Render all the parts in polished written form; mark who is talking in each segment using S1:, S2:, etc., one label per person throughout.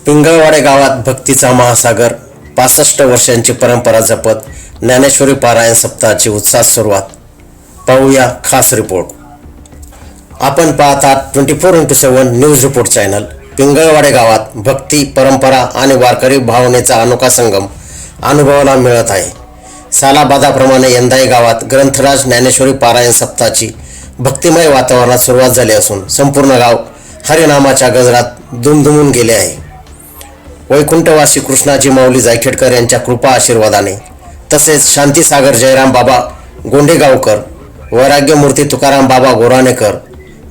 S1: पिंगळवाडे गावात भक्तीचा महासागर 65 वर्षांची परंपरा जपत ज्ञानेश्वरी पारायण सप्ताहाची उत्साहात सुरुवात. पाहूया खास रिपोर्ट. आपण पाहत आहात 24x7 न्यूज रिपोर्ट चॅनल. पिंगळवाडे गावात भक्ती, परंपरा आणि वारकरी भावनेचा अनोखा संगम अनुभवाला मिळत आहे. सालाबादाप्रमाणे यंदाही गावात ग्रंथराज ज्ञानेश्वरी पारायण सप्ताहाची भक्तिमय वातावरणात सुरुवात झाली असून संपूर्ण गाव हरिनामाच्या गजरात दुमदुमून गेले आहे. वैकुंठवासी कृष्णाजी माऊली जायखेडकर यांच्या कृपा आशीर्वादाने तसेच शांतीसागर जयराम बाबा गोंडेगावकर, वैराग्यमूर्ती तुकाराम बाबा गोराणेकर,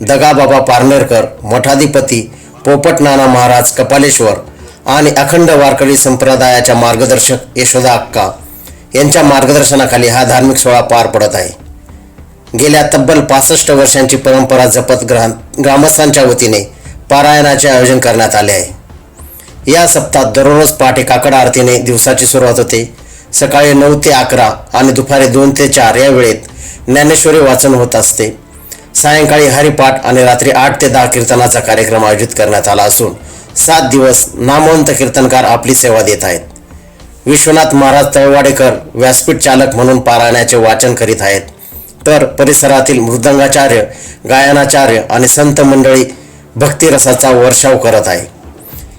S1: दगा बाबा पारनेरकर, मठाधिपती पोपट नाना महाराज कपालेश्वर आणि अखंड वारकरी संप्रदायाच्या मार्गदर्शक यशोदा अक्का यांच्या मार्गदर्शनाखाली हा धार्मिक सोहळा पार पडत आहे. गेल्या तब्बल 65 वर्षांची परंपरा जपत ग्रामस्थांच्या वतीने पारायणाचे आयोजन करण्यात आले आहे. या सप्ताहात दररोज पहाटे काकड आरतीने दिवसाची सुरुवात होते. सकाळी 9 ते 11 आणि दुपारी 2 ते 4 या वेळेत ज्ञानेश्वरी वाचन होत असते. सायंकाळी हरिपाठ आणि रात्री 8 ते 10 कीर्तनाचा कार्यक्रम आयोजित करण्यात आला असून 7 दिवस नामवंत कीर्तनकार आपली सेवा देत आहेत. विश्वनाथ महाराज तळवाडेकर व्यासपीठ चालक म्हणून पारायणाचे वाचन करीत आहेत, तर परिसरातील मृदंगाचार्य, गायनाचार्य आणि संत मंडळी भक्तिरसाचा वर्षाव करत आहे.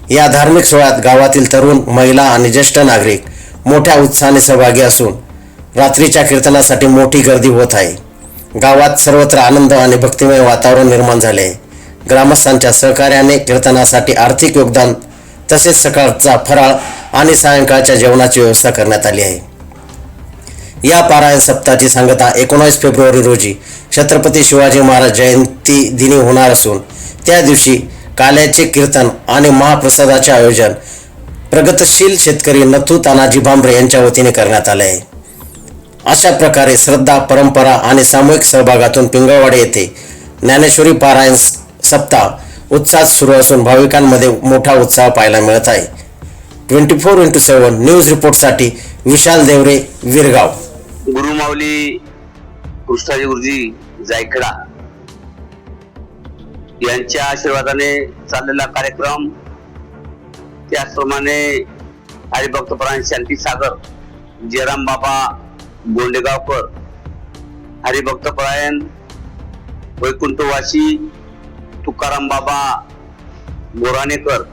S1: या धार्मिक सोहळ्यात गावातील तरुण, महिला आणि ज्येष्ठ नागरिक मोठ्या उत्साहाने सहभागी असून रात्रीच्या कीर्तनासाठी मोठी गर्दी होत आहे. गावात सर्वत्र आनंद आणि भक्तिमय वातावरण निर्माण झाले आहे. ग्रामस्थांच्या सहकार्याने कीर्तनासाठी आर्थिक योगदान तसेच सकाळचा फराळ आणि सायंकाळच्या जेवणाची व्यवस्था करण्यात आली आहे. या पारायण सप्ताहाची सांगता 19 फेब्रुवारी रोजी छत्रपती शिवाजी महाराज जयंती दिनी होणार असून त्या दिवशी काल्याचे कीर्तन आणि महाप्रसादाचे आयोजन प्रगतशील शेतकरी नथू तानाजी भांबरे यांच्या वतीने करण्यात आले आहे. अशा प्रकारे श्रद्धा, परंपरा आणि सामूहिक सहभागातून पिंगळवाडे येथे ज्ञानेश्वरी पारायण सप्ताह उत्साहात सुरू असून भाविकांमध्ये मोठा उत्साह पाहायला मिळत आहे. 24x7 न्यूज रिपोर्टसाठी विशाल देवरे, विरगाव.
S2: गुरुमाऊली कृष्णाजी गुरुजी जायखेडा यांच्या आशीर्वादाने चाललेला कार्यक्रम, त्याचप्रमाणे हरिभक्तपरायण शांतीसागर जयराम बाबा गोंडेगावकर, हरिभक्तपरायण वैकुंठवासी तुकाराम बाबा गोराणेकर,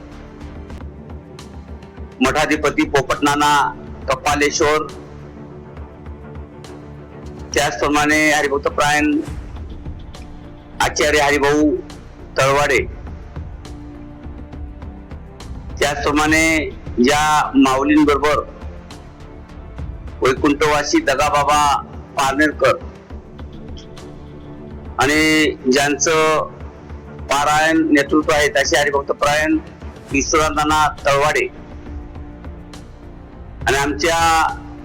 S2: मठाधिपती पोपट नाना कपालेश्वर, त्याचप्रमाणे हरिभक्तपरायण आचार्य हरिभाऊ तळवाडे, त्याचप्रमाणे या माऊलींबरोबर वैकुंठवासी दगाबाबा पारनेरकर आणि ज्यांचं पारायण नेतृत्व आहे असे हरिभक्तपरायण ईश्वरांना तळवाडे आणि आमच्या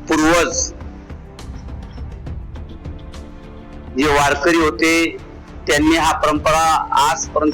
S2: पूर्वज जे वारकरी होते त्यांनी हा परंपरा आजपर्यंत